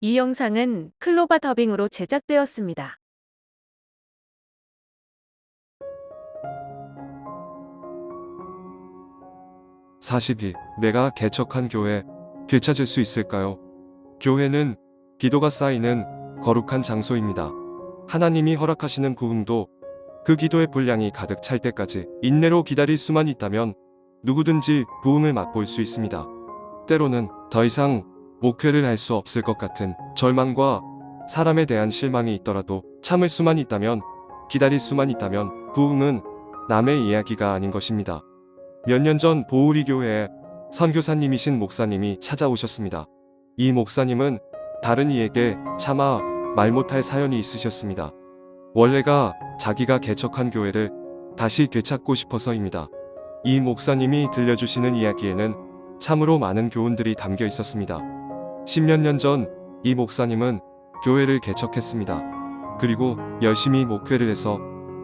이 영상은 클로바 더빙으로 제작되었습니다. 42. 내가 개척한 교회, 되찾을 수 있을까요? 교회는 기도가 쌓이는 거룩한 장소입니다. 하나님이 허락하시는 부흥도 그 기도의 분량이 가득 찰 때까지 인내로 기다릴 수만 있다면 누구든지 부흥을 맛볼 수 있습니다. 때로는 더 이상 목회를 할 수 없을 것 같은 절망과 사람에 대한 실망이 있더라도 참을 수만 있다면, 기다릴 수만 있다면 부흥은 남의 이야기가 아닌 것입니다. 몇 년 전 보우리 교회에 선교사님이신 목사님이 찾아오셨습니다. 이 목사님은 다른 이에게 차마 말 못할 사연이 있으셨습니다. 원래가 자기가 개척한 교회를 다시 되찾고 싶어서입니다. 이 목사님이 들려주시는 이야기에는 참으로 많은 교훈들이 담겨 있었습니다. 10몇 년 전 이 목사님은 교회를 개척했습니다. 그리고 열심히 목회를 해서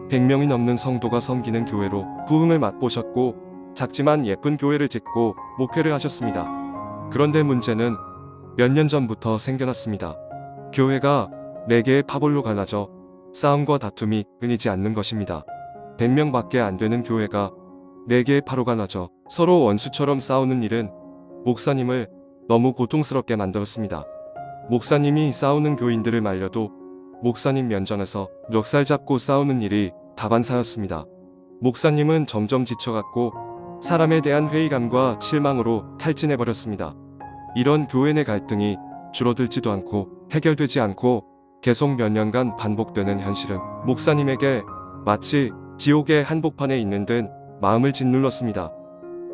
100명이 넘는 성도가 섬기는 교회로 부흥을 맛보셨고, 작지만 예쁜 교회를 짓고 목회를 하셨습니다. 그런데 문제는 몇 년 전부터 생겨났습니다. 교회가 4개의 파벌로 갈라져 싸움과 다툼이 끊이지 않는 것입니다. 100명밖에 안 되는 교회가 4개의 파로 갈라져 서로 원수처럼 싸우는 일은 목사님을 너무 고통스럽게 만들었습니다. 목사님이 싸우는 교인들을 말려도 목사님 면전에서 멱살 잡고 싸우는 일이 다반사였습니다. 목사님은 점점 지쳐갔고 사람에 대한 회의감과 실망으로 탈진해버렸습니다. 이런 교회 내 갈등이 줄어들지도 않고 해결되지 않고 계속 몇 년간 반복되는 현실은 목사님에게 마치 지옥의 한복판에 있는 듯 마음을 짓눌렀습니다.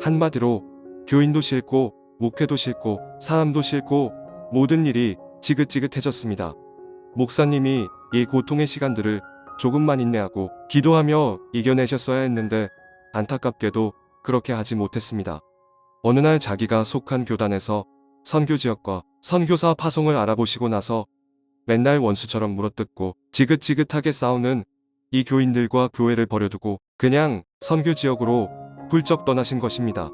한마디로 교인도 싫고 목회도 싫고 사람도 싫고 모든 일이 지긋지긋해졌습니다. 목사님이 이 고통의 시간들을 조금만 인내하고 기도하며 이겨내셨어야 했는데 안타깝게도 그렇게 하지 못했습니다. 어느 날 자기가 속한 교단에서 선교지역과 선교사 파송을 알아보시고 나서 맨날 원수처럼 물어뜯고 지긋지긋하게 싸우는 이 교인들과 교회를 버려두고 그냥 선교지역으로 훌쩍 떠나신 것입니다.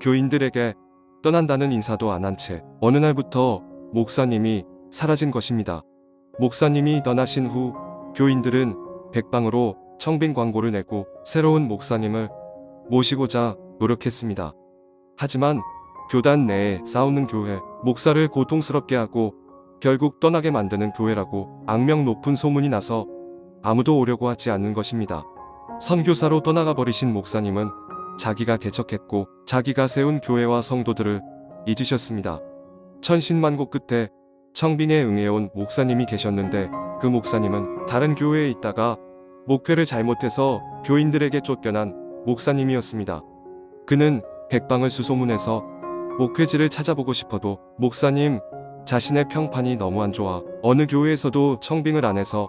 교인들에게 떠난다는 인사도 안 한 채 어느 날부터 목사님이 사라진 것입니다. 목사님이 떠나신 후 교인들은 백방으로 청빙 광고를 내고 새로운 목사님을 모시고자 노력했습니다. 하지만 교단 내에 싸우는 교회, 목사를 고통스럽게 하고 결국 떠나게 만드는 교회라고 악명 높은 소문이 나서 아무도 오려고 하지 않는 것입니다. 선교사로 떠나가 버리신 목사님은 자기가 개척했고 자기가 세운 교회와 성도들을 잊으셨습니다. 천신만고 끝에 청빙에 응해온 목사님이 계셨는데 그 목사님은 다른 교회에 있다가 목회를 잘못해서 교인들에게 쫓겨난 목사님이었습니다. 그는 백방을 수소문해서 목회지를 찾아보고 싶어도 목사님 자신의 평판이 너무 안 좋아 어느 교회에서도 청빙을 안 해서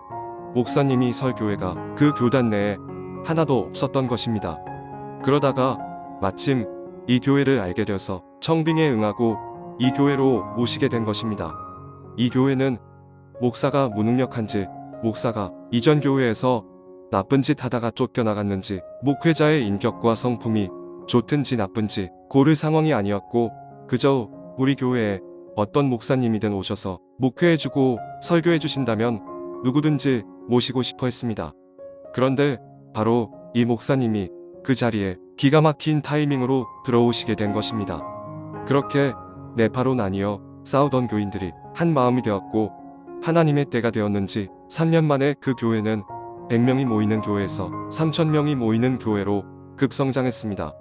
목사님이 설 교회가 그 교단 내에 하나도 없었던 것입니다. 그러다가 마침 이 교회를 알게 되어서 청빙에 응하고 이 교회로 오시게 된 것입니다. 이 교회는 목사가 무능력한지, 목사가 이전 교회에서 나쁜 짓 하다가 쫓겨나갔는지, 목회자의 인격과 성품이 좋든지 나쁜지 고를 상황이 아니었고 그저 우리 교회에 어떤 목사님이든 오셔서 목회해주고 설교해주신다면 누구든지 모시고 싶어 했습니다. 그런데 바로 이 목사님이 그 자리에 기가 막힌 타이밍으로 들어오시게 된 것입니다. 그렇게 네 파로 나뉘어 싸우던 교인들이 한 마음이 되었고 하나님의 때가 되었는지 3년 만에 그 교회는 100명이 모이는 교회에서 3,000명이 모이는 교회로 급성장했습니다.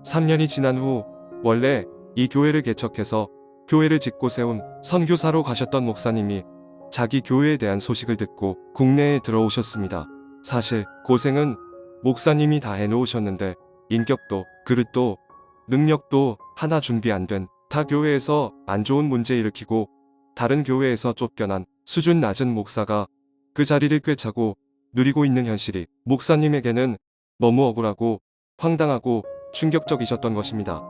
3년이 지난 후 원래 이 교회를 개척해서 교회를 짓고 세운 선교사로 가셨던 목사님이 자기 교회에 대한 소식을 듣고 국내에 들어오셨습니다. 사실 고생은 목사님이 다 해놓으셨는데 인격도 그릇도 능력도 하나 준비 안 된 타 교회에서 안 좋은 문제 일으키고 다른 교회에서 쫓겨난 수준 낮은 목사가 그 자리를 꿰차고 누리고 있는 현실이 목사님에게는 너무 억울하고 황당하고 충격적이셨던 것입니다.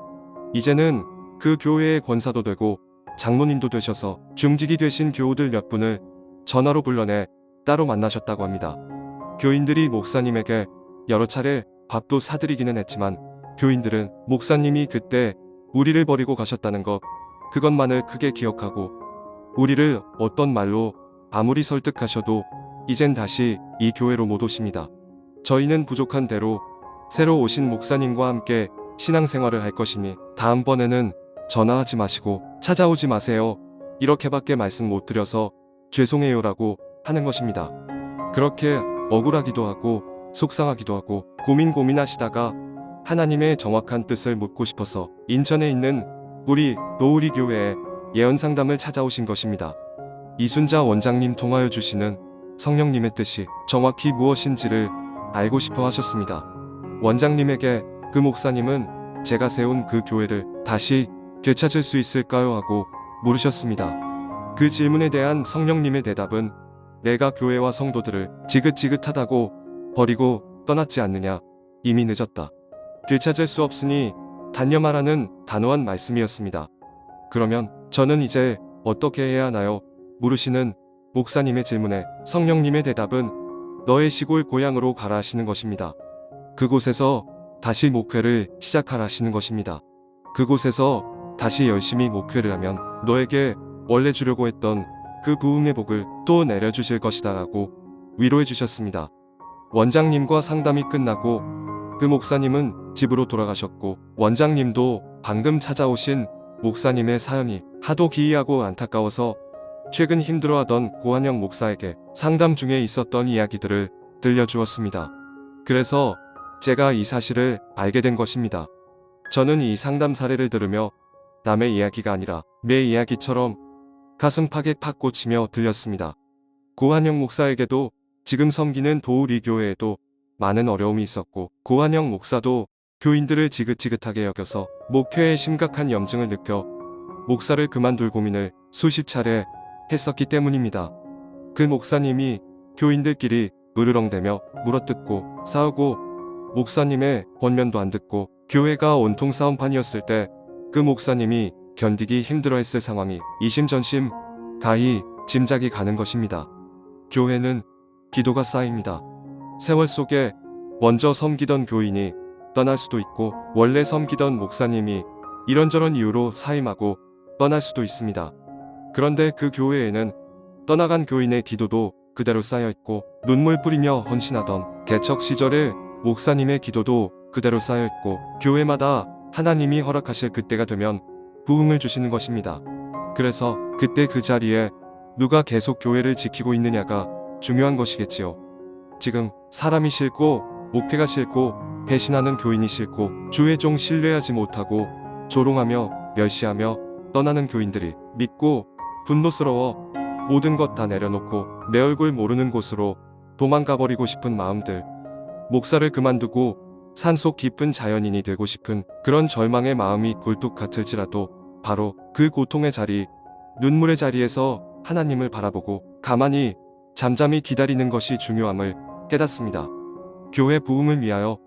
이제는 그 교회의 권사도 되고 장로님도 되셔서 중직이 되신 교우들 몇 분을 전화로 불러내 따로 만나셨다고 합니다. 교인들이 목사님에게 여러 차례 밥도 사드리기는 했지만 교인들은 목사님이 그때 우리를 버리고 가셨다는 것, 그것만을 크게 기억하고 우리를 어떤 말로 아무리 설득하셔도 이젠 다시 이 교회로 못 오십니다. 저희는 부족한 대로 새로 오신 목사님과 함께 신앙생활을 할 것이니 다음번에는 전화하지 마시고 찾아오지 마세요. 이렇게밖에 말씀 못 드려서 죄송해요라고 하는 것입니다. 그렇게 억울하기도 하고 속상하기도 하고 고민하시다가 하나님의 정확한 뜻을 묻고 싶어서 인천에 있는 우리 노우리 교회에 예언상담을 찾아오신 것입니다. 이순자 원장님 통하여 주시는 성령님의 뜻이 정확히 무엇인지를 알고 싶어 하셨습니다. 원장님에게 그 목사님은 제가 세운 그 교회를 다시 되찾을 수 있을까요? 하고 물으셨습니다. 그 질문에 대한 성령님의 대답은 내가 교회와 성도들을 지긋지긋하다고 버리고 떠났지 않느냐. 이미 늦었다. 되찾을 수 없으니 단념하라는 단호한 말씀이었습니다. 그러면 저는 이제 어떻게 해야 하나요? 물으시는 목사님의 질문에 성령님의 대답은 너의 시골 고향으로 가라 하시는 것입니다. 그곳에서 다시 목회를 시작하라 하시는 것입니다. 그곳에서 다시 열심히 목회를 하면 너에게 원래 주려고 했던 그 부흥의 복을 또 내려주실 것이다 라고 위로해 주셨습니다. 원장님과 상담이 끝나고 그 목사님은 집으로 돌아가셨고 원장님도 방금 찾아오신 목사님의 사연이 하도 기이하고 안타까워서 최근 힘들어하던 고한영 목사에게 상담 중에 있었던 이야기들을 들려주었습니다. 그래서 제가 이 사실을 알게 된 것입니다. 저는 이 상담 사례를 들으며 남의 이야기가 아니라 내 이야기처럼 가슴 팍 꽂히며 들렸습니다. 고한영 목사에게도 지금 섬기는 도우리 교회에도 많은 어려움이 있었고 고한영 목사도 교인들을 지긋지긋하게 여겨서 목회에 심각한 염증을 느껴 목사를 그만둘 고민을 수십 차례 했었기 때문입니다. 그 목사님이 교인들끼리 으르렁대며 물어뜯고 싸우고 목사님의 권면도 안 듣고 교회가 온통 싸움판이었을 때 그 목사님이 견디기 힘들어했을 상황이 이심전심 가히 짐작이 가는 것입니다. 교회는 기도가 쌓입니다. 세월 속에 먼저 섬기던 교인이 떠날 수도 있고 원래 섬기던 목사님이 이런저런 이유로 사임하고 떠날 수도 있습니다. 그런데 그 교회에는 떠나간 교인의 기도도 그대로 쌓여있고 눈물 뿌리며 헌신하던 개척 시절의 목사님의 기도도 그대로 쌓여있고 교회마다 하나님이 허락하실 그때가 되면 부흥을 주시는 것입니다. 그래서 그때 그 자리에 누가 계속 교회를 지키고 있느냐가 중요한 것이겠지요. 지금 사람이 싫고 목회가 싫고 배신하는 교인이 싫고 주의 종 신뢰하지 못하고 조롱하며 멸시하며 떠나는 교인들이 믿고 분노스러워 모든 것 다 내려놓고 내 얼굴 모르는 곳으로 도망가버리고 싶은 마음들, 목사를 그만두고 산속 깊은 자연인이 되고 싶은 그런 절망의 마음이 굴뚝 같을지라도 바로 그 고통의 자리, 눈물의 자리에서 하나님을 바라보고 가만히 잠잠히 기다리는 것이 중요함을 깨닫습니다. 교회 부흥을 위하여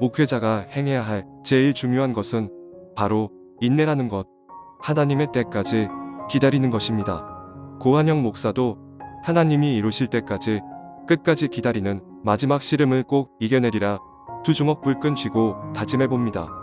목회자가 행해야 할 제일 중요한 것은 바로 인내라는 것, 하나님의 때까지 기다리는 것입니다. 고한영 목사도 하나님이 이루실 때까지 끝까지 기다리는 마지막 시름을 꼭 이겨내리라 두 주먹 불끈 쥐고 다짐해봅니다.